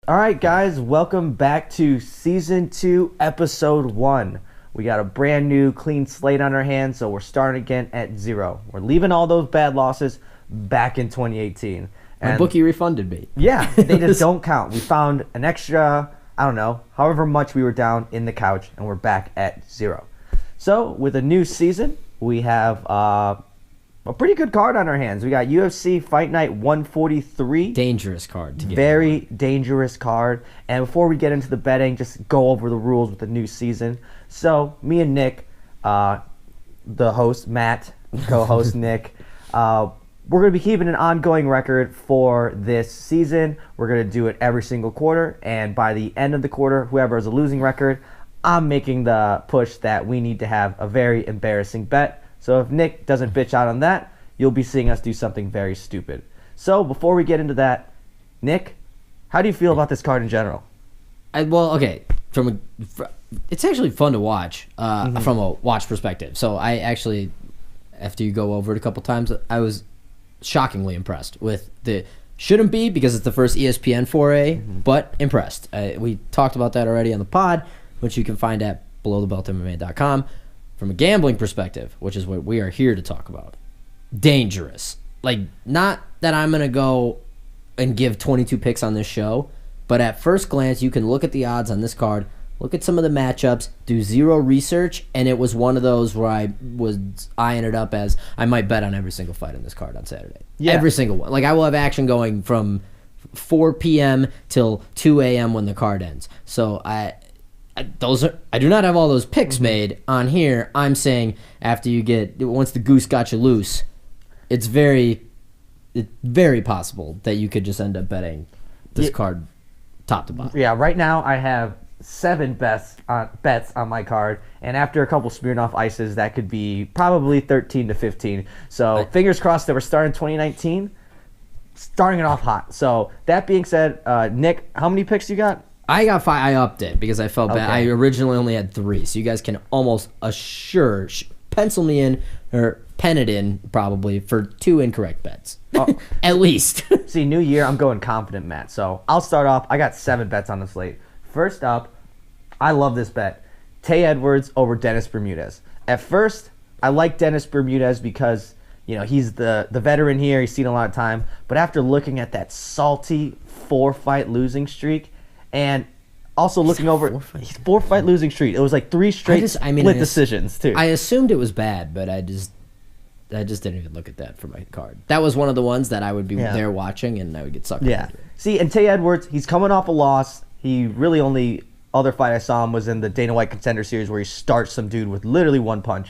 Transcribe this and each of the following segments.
All right, guys, welcome back to Season 2, Episode 1. We got a brand new, clean slate on our hands, so we're starting again at 0. We're leaving all those bad losses back in 2018. My bookie refunded me. Yeah, they just don't count. We found an extra, I don't know, however much we were down in the couch, and we're back at 0. So, with a new season, we have a pretty good card on our hands. We got UFC Fight Night 143. Dangerous card to get. Very dangerous card. And before we get into the betting, just go over the rules with the new season. So, me and Nick, the host, Matt, co-host Nick, we're going to be keeping an ongoing record for this season. We're going to do it every single quarter. And by the end of the quarter, whoever has a losing record, I'm making the push that we need to have a very embarrassing bet. So if Nick doesn't bitch out on that, you'll be seeing us do something very stupid. So before we get into that, Nick, how do you feel about this card in general? Okay, it's actually fun to watch from a watch perspective. So I actually, after you go over it a couple times, I was shockingly impressed with the shouldn't be because it's the first ESPN foray, but impressed. We talked about that already on the pod, which you can find at belowthebeltmma.com. From a gambling perspective, which is what we are here to talk about, dangerous. Like, not that I'm going to go and give 22 picks on this show, but at first glance, you can look at the odds on this card, look at some of the matchups, do zero research, and it was one of those where I was eyeing it up as I might bet on every single fight on this card on Saturday. Yeah. Every single one. Like, I will have action going from 4 p.m. till 2 a.m. when the card ends. So I do not have all those picks made on here. I'm saying once the goose got you loose, it's very possible that you could just end up betting this card top to bottom. Yeah, right now I have 7 bets on my card, and after a couple Smirnoff Ices, that could be probably 13 to 15. So fingers crossed that we're starting 2019, starting it off hot. So that being said, Nick, how many picks you got? I got 5. I upped it because I felt bad. I originally only had 3, so you guys can almost pencil me in or pen it in probably for 2 incorrect bets. Oh. At least. See, new year, I'm going confident, Matt. So I'll start off. I got 7 bets on the slate. First up, I love this bet. Tay Edwards over Dennis Bermudez. At first, I like Dennis Bermudez because he's the veteran here. He's seen a lot of time. But after looking at that salty 4-fight losing streak, and also looking over 4-fight losing streak. It was like 3 straight split decisions too. I assumed it was bad, but I just didn't even look at that for my card. That was one of the ones that I would be there watching and I would get sucked into it. See, and Tay Edwards, he's coming off a loss. He really only other fight I saw him was in the Dana White Contender Series where he starts some dude with literally 1 punch.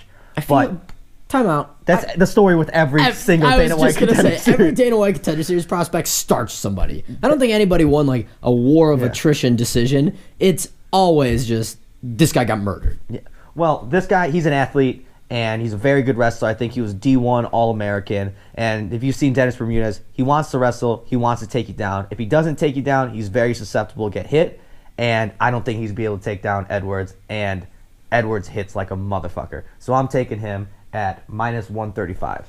Time out. That's the story with every single Dana White Contender Series. Every Dana White Contender Series prospect starts somebody. I don't think anybody won like a war of attrition decision. It's always just this guy got murdered. Yeah. Well, this guy, he's an athlete and he's a very good wrestler. I think he was D1 All-American. And if you've seen Dennis Bermudez, he wants to wrestle. He wants to take you down. If he doesn't take you down, he's very susceptible to get hit. And I don't think he's be able to take down Edwards. And Edwards hits like a motherfucker. So I'm taking him at minus 135.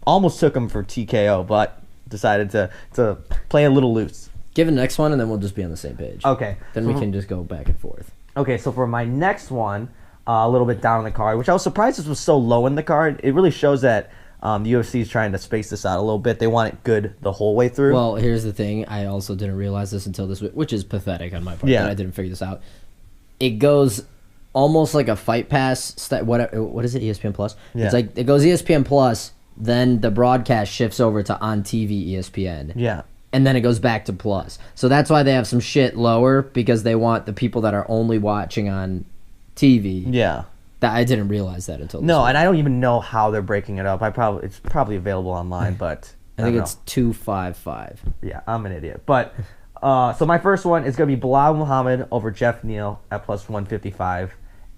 Almost took him for TKO, but decided to play a little loose. Give the next one, and then we'll just be on the same page. Okay. Then we can just go back and forth. Okay, so for my next one, a little bit down on the card, which I was surprised this was so low in the card. It really shows that the UFC is trying to space this out a little bit. They want it good the whole way through. Well, here's the thing. I also didn't realize this until this week, which is pathetic on my part that I didn't figure this out. It goes almost like a Fight Pass. What is it? ESPN Plus. Yeah. It's like it goes ESPN Plus, then the broadcast shifts over to on TV ESPN. Yeah. And then it goes back to Plus. So that's why they have some shit lower because they want the people that are only watching on TV. Yeah. I didn't realize that until this week. And I don't even know how they're breaking it up. It's probably available online, but I think it's 255. Yeah, I'm an idiot. But so my first one is going to be Bilal Muhammad over Jeff Neal at plus 155.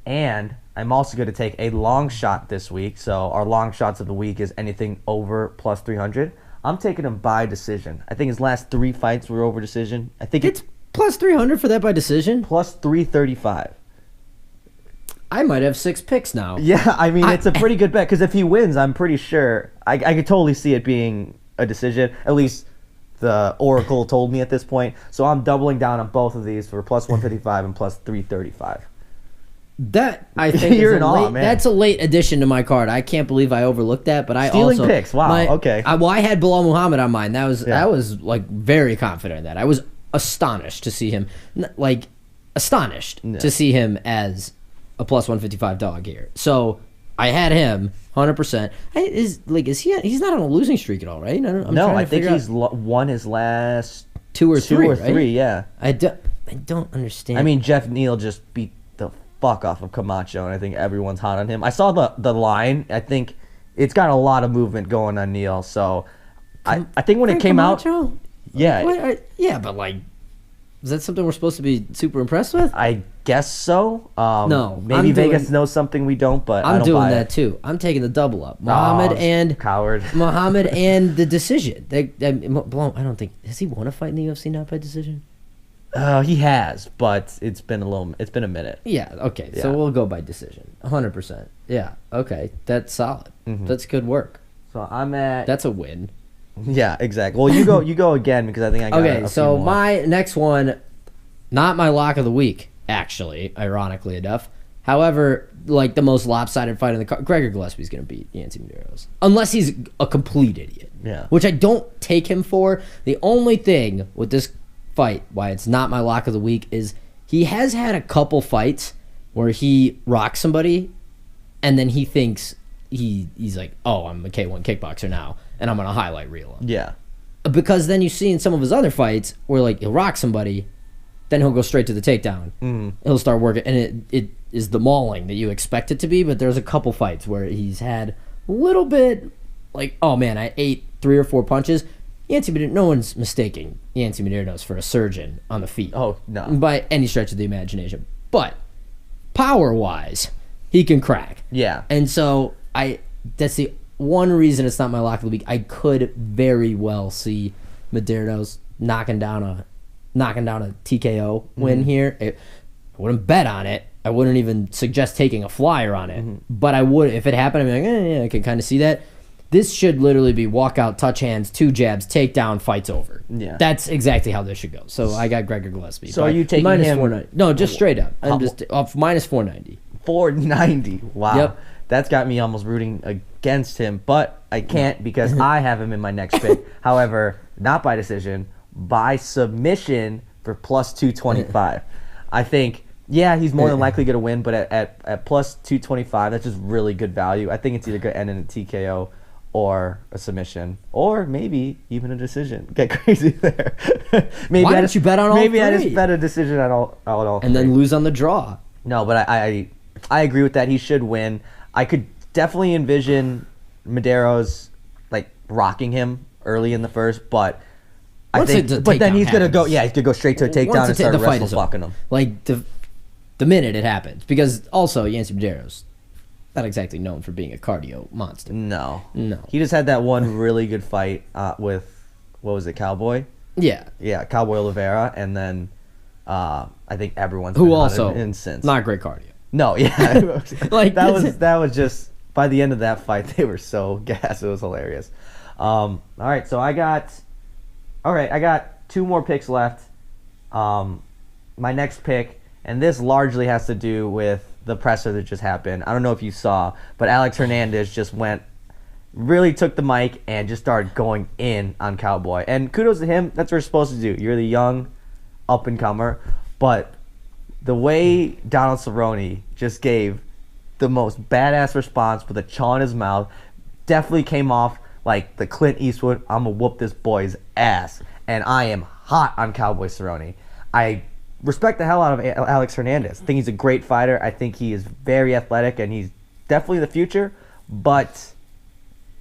And I'm also going to take a long shot this week. So our long shots of the week is anything over plus 300. I'm taking him by decision. I think his last 3 fights were over decision. I think it's plus 300 for that by decision? Plus 335. I might have 6 picks now. Yeah, I mean, it's a pretty good bet because if he wins, I'm pretty sure I could totally see it being a decision. At least the Oracle told me at this point. So I'm doubling down on both of these for plus 155 and plus 335. That I think You're is in awe, man. that's a late addition to my card. I can't believe I overlooked that, but I Stealing also picks. Wow, okay. I had Bilal Muhammad on mine. I was like very confident in that. I was astonished to see him to see him as a plus 155 dog here. So I had him 100%. Is he? He's not on a losing streak at all, right? I think he's won his last two or three. Right? Yeah. I don't understand. I mean, Jeff Neal just beat the fuck off of Camacho, and I think everyone's hot on him. I saw the line. I think it's got a lot of movement going on Neal. So I think when it came Camacho? out, yeah, yeah, but like, is that something we're supposed to be super impressed with? I guess so. No, maybe Vegas knows something we don't, but I'm I don't doing buy that it. too. I'm taking the double up. Muhammad and coward. Muhammad and the decision. I don't think has he won a fight in the UFC not by decision. He has, but it's been a minute. Yeah. Okay. So we'll go by decision. 100%. Yeah. Okay. That's solid. Mm-hmm. That's good work. So I'm at. That's a win. Yeah. Exactly. Well, you go again because I think I got. Okay. So my next one, not my lock of the week, actually, ironically enough. However, like the most lopsided fight in the card, Gregor Gillespie's going to beat Yancy Medeiros. Unless he's a complete idiot. Yeah. Which I don't take him for. The only thing with this fight, why it's not my lock of the week, is he has had a couple fights where he rocks somebody and then he thinks he's like, oh, I'm a K1 kickboxer now and I'm going to highlight reel him. Yeah. Because then you see in some of his other fights where like he'll rock somebody, then he'll go straight to the takedown. Mm-hmm. He'll start working, and it is the mauling that you expect it to be, but there's a couple fights where he's had a little bit like, oh man, I ate 3 or 4 punches. No one's mistaking Yancy Medeiros for a surgeon on the feet. Oh, no. By any stretch of the imagination. But power-wise, he can crack. Yeah. And so that's the one reason it's not my lock of the week. I could very well see Medeiros knocking down a TKO win here. I wouldn't bet on it. I wouldn't even suggest taking a flyer on it. Mm-hmm. But I would, if it happened, I'd be like, yeah, I can kind of see that. This should literally be walkout, touch hands, 2 jabs, takedown, fight's over. Yeah. That's exactly how this should go. So I got Gregor Gillespie. So are you taking minus him? 490. No, just straight up. I'm just off minus 490. 490. Wow. Yep. That's got me almost rooting against him, but I can't because I have him in my next pick. However, not by decision, by submission for plus 225. I think, yeah, he's more than likely going to win, but at plus 225, that's just really good value. I think it's either going to end in a TKO or a submission, or maybe even a decision. Get crazy there. Maybe Why don't you bet on all maybe three? I just bet a decision on all and then lose on the draw. No, but I agree with that. He should win. I could definitely envision Medeiros like rocking him early in the first, but I think, but then he's gonna go. Yeah, he's gonna go straight to a takedown and start wrestle fucking him. Like the minute it happens, because also Yancy Medeiros, not exactly known for being a cardio monster. No. He just had that one really good fight with what was it, Cowboy? Yeah, Cowboy Oliveira, and then I think everyone's been also in since. Not great cardio. No, yeah, like that was just by the end of that fight they were so gassed. It was hilarious. All right, so I got 2 more picks left. My next pick, and this largely has to do with the presser that just happened. I don't know if you saw, but Alex Hernandez just really took the mic and just started going in on Cowboy. And kudos to him. That's what you're supposed to do. You're the young up-and-comer. But the way Donald Cerrone just gave the most badass response with a chaw in his mouth definitely came off like the Clint Eastwood, I'm going to whoop this boy's ass. And I am hot on Cowboy Cerrone. I respect the hell out of Alex Hernandez. I think he's a great fighter. I think he is very athletic, and he's definitely the future. But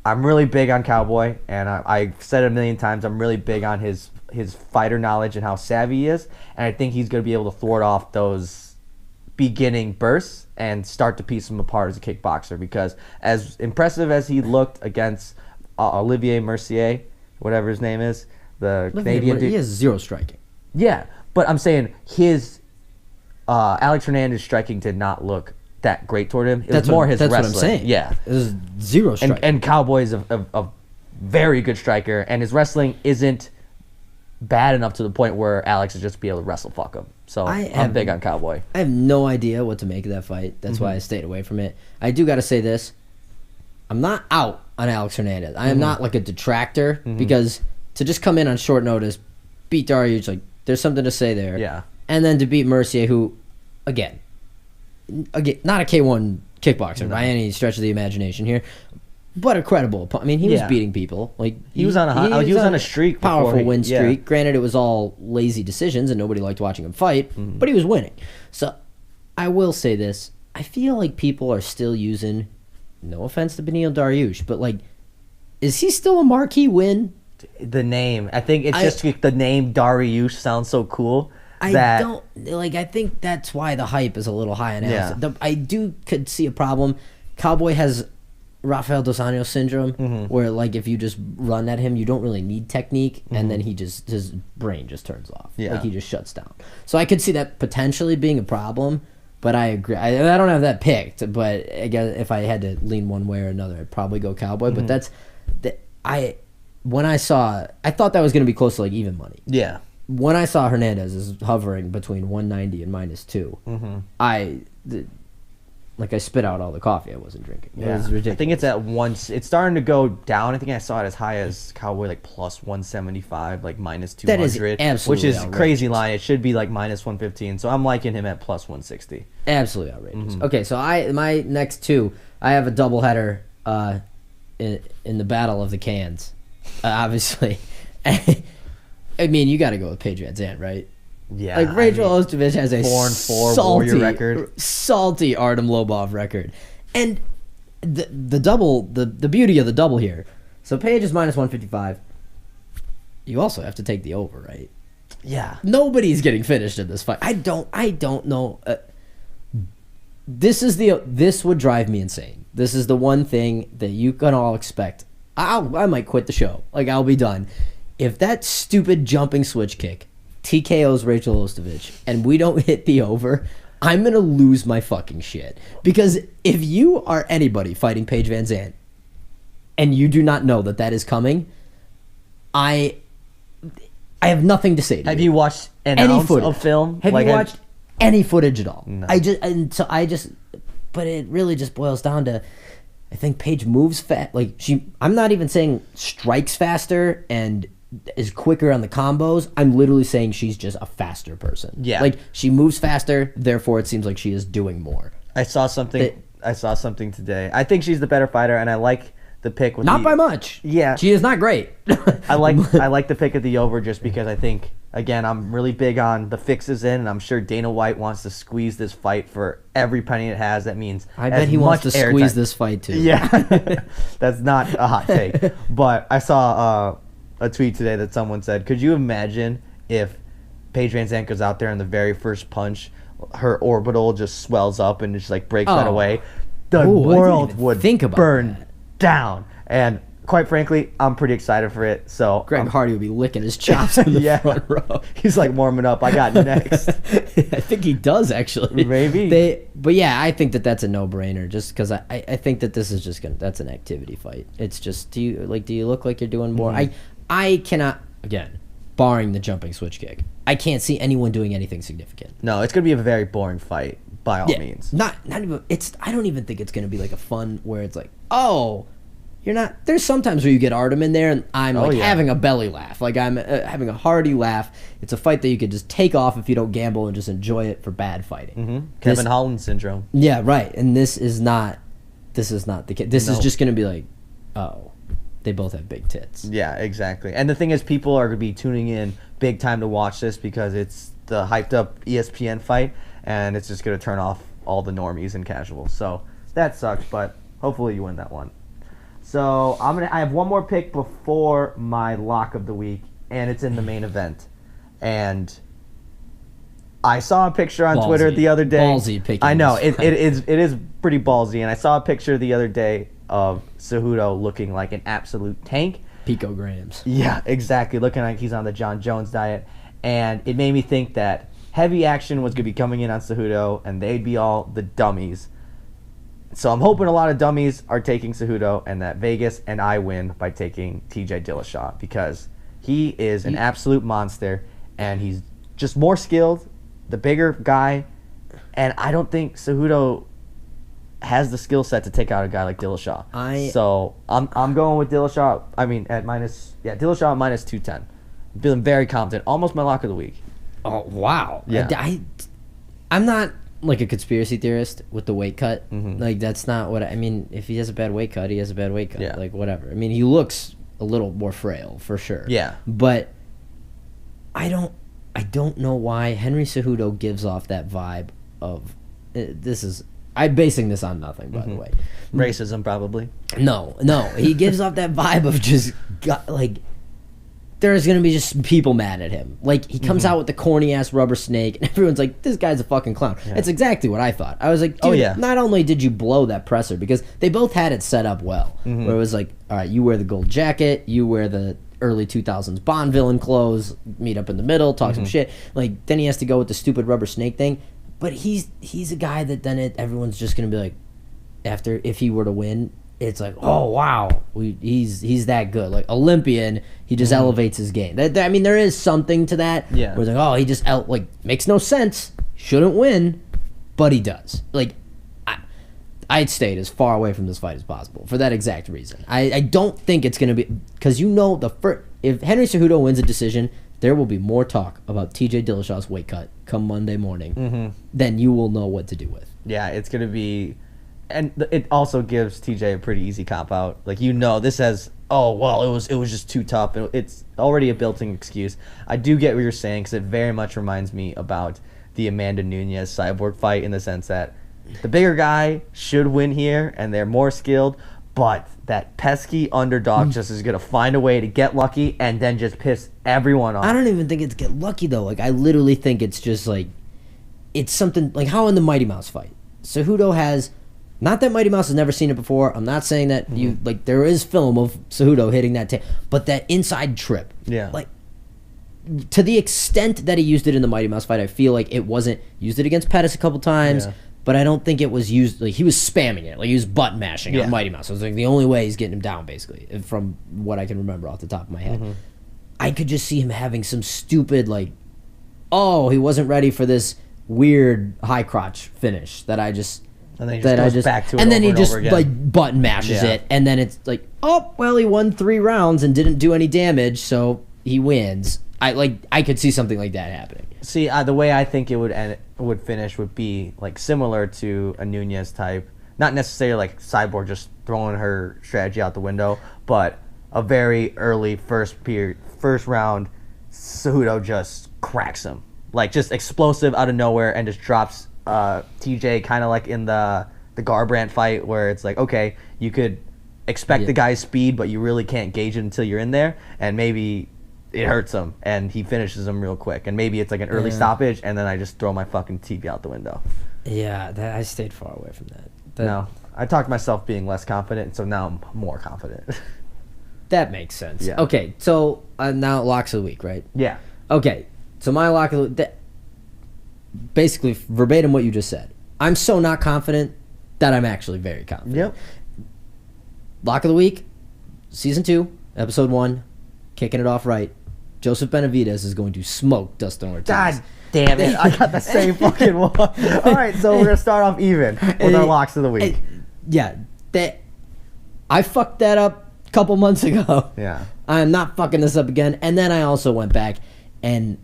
I'm really big on Cowboy, and I've said it a million times. I'm really big on his fighter knowledge and how savvy he is, and I think he's going to be able to thwart off those beginning bursts and start to piece him apart as a kickboxer. Because as impressive as he looked against Olivier Mercier, whatever his name is, the Canadian dude, he has 0 striking. Yeah. But I'm saying his Alex Hernandez striking did not look that great toward him. It was more his wrestling. That's what I'm saying. Yeah. It was 0 striking. And Cowboy is a very good striker, and his wrestling isn't bad enough to the point where Alex would just be able to wrestle fuck him. So I'm big on Cowboy. I have no idea what to make of that fight. That's why I stayed away from it. I do got to say this. I'm not out on Alex Hernandez. I am not like a detractor because to just come in on short notice, beat Dariush, like there's something to say there. Yeah. And then to beat Mercier, who, again, not a K1 kickboxer by any stretch of the imagination here, but a credible. I mean, he was beating people. Like he was on a streak, powerful win streak. Granted, it was all lazy decisions, and nobody liked watching him fight, but he was winning. So, I will say this: I feel like people are still using. No offense to Beneil Dariush, but like, is he still a marquee win? The name, I think it's just the name Dariush sounds so cool. I think that's why the hype is a little high on Alex. Yeah. I could see a problem. Cowboy has Rafael dos Anjos syndrome, where like if you just run at him, you don't really need technique, and then his brain just turns off. Yeah. Like he just shuts down. So I could see that potentially being a problem. But I agree. I don't have that picked. But I guess if I had to lean one way or another, I'd probably go Cowboy. But when I saw, I thought that was going to be close to like even money. Yeah. When I saw Hernandez is hovering between 190 and -2, I spit out all the coffee I wasn't drinking. It was ridiculous. I think it's at once. It's starting to go down. I think I saw it as high as Cowboy like plus 175, like -200. That is absolutely which is outrageous. crazy line. It should be like -115. So I'm liking him at plus 160. Absolutely outrageous. Okay, so my next two, I have a doubleheader in the battle of the cans, obviously. I mean, you got to go with Paige Van Zandt, right? Yeah. Like Rachel Ostovich has a 4-4 warrior record, salty Artem Lobov record, and the double, the beauty of the double here. So Paige is -155. You also have to take the over, right? Yeah. Nobody's getting finished in this fight. I don't know. This would drive me insane. This is the one thing that you can all expect. I might quit the show. Like I'll be done if that stupid jumping switch kick TKO's Rachel Ostovich and we don't hit the over. I'm gonna lose my fucking shit, because if you are anybody fighting Paige Van Zandt and you do not know that is coming, I have nothing to say to you. Have you watched any ounce of film? Have you watched any footage at all? No. But it really just boils down to, I think Paige moves fast. Like I'm not even saying strikes faster and is quicker on the combos. I'm literally saying she's just a faster person. Yeah. Like she moves faster, therefore it seems like she is doing more. I saw something today. I think she's the better fighter, and I like the pick with not by much. Yeah. She is not great. I like the pick of the over just because I think, again, I'm really big on the fixes in, and I'm sure Dana White wants to squeeze this fight for every penny it has. That means I bet he wants to squeeze this fight too. Yeah. That's not a hot take. But I saw a tweet today that someone said, could you imagine if Paige Van Zandt goes out there and the very first punch, her orbital just swells up and just like breaks right away? The world would burn down. And quite frankly, I'm pretty excited for it. So Greg Hardy would be licking his chops in the front row. He's like warming up. I got next. I think he does actually. Maybe. But yeah, I think that's a no-brainer. Just because I think that this is that's an activity fight. It's just do you look like you're doing more? I cannot, again, barring the jumping switch kick, I can't see anyone doing anything significant. No, it's gonna be a very boring fight by all means. Not even. I don't even think it's gonna be like a fun where it's like, oh, you're not. There's sometimes where you get Artem in there and I'm having a belly laugh, like I'm having a hearty laugh. It's a fight that you could just take off if you don't gamble and just enjoy it for bad fighting. Kevin Holland syndrome. Yeah, right. And this is not the case. This is just gonna be like, oh. They both have big tits. Yeah, exactly. And the thing is, people are going to be tuning in big time to watch this because it's the hyped up ESPN fight, and it's just going to turn off all the normies and casuals. So that sucks, but hopefully you win that one. So I have one more pick before my lock of the week, and it's in the main event. And I saw a picture on Twitter the other day. Ballsy picking. I know it is pretty ballsy, and I saw a picture the other day of Cejudo looking like an absolute tank. Picograms. Yeah, exactly. Looking like he's on the John Jones diet. And it made me think that heavy action was going to be coming in on Cejudo, and they'd be all the dummies. So I'm hoping a lot of dummies are taking Cejudo, and that Vegas and I win by taking TJ Dillashaw, because He is an absolute monster, and he's just more skilled, the bigger guy, and I don't think Cejudo has the skill set to take out a guy like Dillashaw. So I'm going with Dillashaw. I mean, at Dillashaw at minus 210. I'm feeling very confident. Almost my lock of the week. Oh, wow. Yeah. I'm not like a conspiracy theorist with the weight cut. Mm-hmm. Like, that's not what I mean. If he has a bad weight cut, he has a bad weight cut. Yeah. Like, whatever. I mean, he looks a little more frail for sure. Yeah. But I don't know why Henry Cejudo gives off that vibe of I'm basing this on nothing, by the way. Racism, probably. No. He gives off that vibe of just, like, there's going to be just people mad at him. Like, he comes out with the corny-ass rubber snake, and everyone's like, this guy's a fucking clown. Yeah. It's exactly what I thought. I was like, dude, not only did you blow that presser, because they both had it set up well, where it was like, all right, you wear the gold jacket, you wear the early 2000s Bond villain clothes, meet up in the middle, talk some shit. Like, then he has to go with the stupid rubber snake thing. But he's a guy that then everyone's just going to be like, if he were to win, it's like, oh, wow, he's that good. Like, Olympian, he just elevates his game. I mean, there is something to that. Yeah. Where it's like, oh, he just, makes no sense. Shouldn't win, but he does. Like, I'd stayed as far away from this fight as possible for that exact reason. I don't think it's going to be, because if Henry Cejudo wins a decision, there will be more talk about TJ Dillashaw's weight cut come Monday morning than you will know what to do with. Yeah, it's going to be... And it also gives TJ a pretty easy cop-out. Like, this has... Oh, well, it was just too tough. It's already a built-in excuse. I do get what you're saying, because it very much reminds me about the Amanda Nunes Cyborg fight, in the sense that the bigger guy should win here, and they're more skilled, but that pesky underdog just is going to find a way to get lucky and then just piss everyone off. I don't even think it's get lucky, though. Like, I literally think it's just, like, it's something, like, how in the Mighty Mouse fight, Cejudo has, not that Mighty Mouse has never seen it before, I'm not saying that there is film of Cejudo hitting that but that inside trip. Yeah. Like, to the extent that he used it in the Mighty Mouse fight, I feel like it wasn't, used it against Pettis a couple times, but I don't think it was used, like, he was spamming it. Like, he was butt mashing on Mighty Mouse. It was like the only way he's getting him down, basically, from what I can remember off the top of my head. I could just see him having some stupid, like, oh, he wasn't ready for this weird high crotch finish that I just... And then he just goes back to it, and then he and just, over again. like, button mashes it, and then it's like, oh, well, he won 3 rounds and didn't do any damage, so he wins. I could see something like that happening. See, the way I think it would finish would be like similar to a Nunes type, not necessarily like Cyborg just throwing her strategy out the window, but a very early first round, Cejudo just cracks him, like just explosive out of nowhere, and just drops TJ, kind of like in the Garbrandt fight, where it's like, okay, you could expect the guy's speed, but you really can't gauge it until you're in there, and maybe it hurts him, and he finishes him real quick, and maybe it's like an early stoppage, and then I just throw my fucking TV out the window. Yeah, I stayed far away from that. No, I talked myself being less confident, so now I'm more confident. That makes sense. Yeah. Okay, so now locks of the week, right? Yeah. Okay, so my lock of the basically verbatim what you just said. I'm so not confident that I'm actually very confident. Yep. Lock of the week, season 2, episode 1, kicking it off right. Joseph Benavidez is going to smoke Dustin Ortiz. God damn it. I got the same fucking one. All right, so we're going to start off even with our locks of the week. I fucked that up a couple months ago. Yeah. I am not fucking this up again. And then I also went back and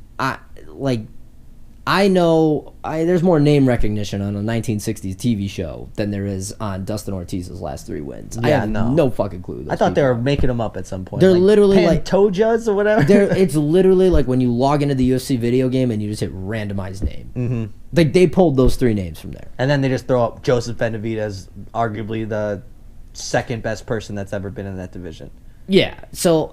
I know there's more name recognition on a 1960s TV show than there is on Dustin Ortiz's last 3 wins. Yeah, I have no fucking clue. I thought they were making them up at some point. They're literally like Pantojas or whatever. It's literally like when you log into the UFC video game and you just hit randomized name. Mm-hmm. Like they pulled those 3 names from there. And then they just throw up Joseph Benavidez, arguably the second best person that's ever been in that division. Yeah. So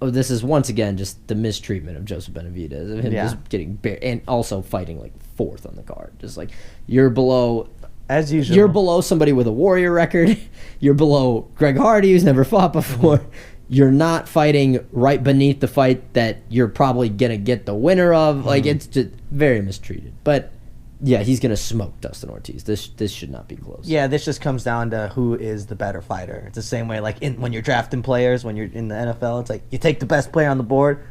this is once again just the mistreatment of Joseph Benavidez, of him just getting and also fighting like 4th on the card. Just like you're below, as usual. You're below somebody with a Warrior record. You're below Greg Hardy, who's never fought before. Mm-hmm. You're not fighting right beneath the fight that you're probably gonna get the winner of. Mm-hmm. Like it's just very mistreated. But Yeah, he's gonna smoke Dustin Ortiz. This should not be close. Yeah, this just comes down to who is the better fighter. It's the same way like when you're drafting players, when you're in the NFL, it's like you take the best player on the board.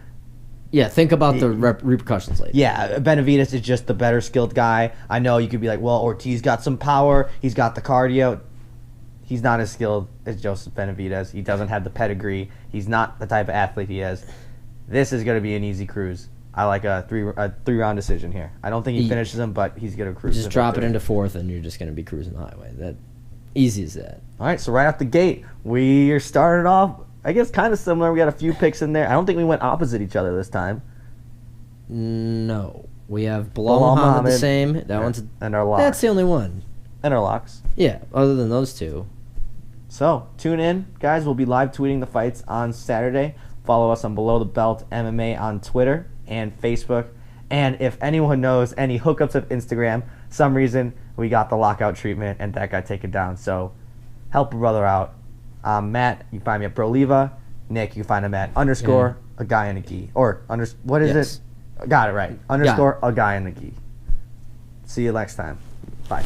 Yeah, think about the repercussions later. Yeah, Benavidez is just the better skilled guy. I know you could be like, well, Ortiz got some power. He's got the cardio. He's not as skilled as Joseph Benavidez. He doesn't have the pedigree. He's not the type of athlete he is. This is going to be an easy cruise. I like a three-round decision here. I don't think he finishes him, but he's going to cruise. Just drop it into fourth, and you're just going to be cruising the highway. That easy as that. All right, so right off the gate, we are started off, I guess, kind of similar. We got a few picks in there. I don't think we went opposite each other this time. No. We have Bilal Muhammad the same. That one's and our locks. That's the only one. And our locks. Yeah, other than those two. So, tune in, guys. We'll be live tweeting the fights on Saturday. Follow us on Below the Belt MMA on Twitter and Facebook. And if anyone knows any hookups of Instagram, some reason we got the lockout treatment and that got taken down. So, help a brother out. Matt, you find me at Broliva. Nick, you find him at _ a guy in a gi. Or, what is it? Got it right. _ a guy in a gi. See you next time. Bye.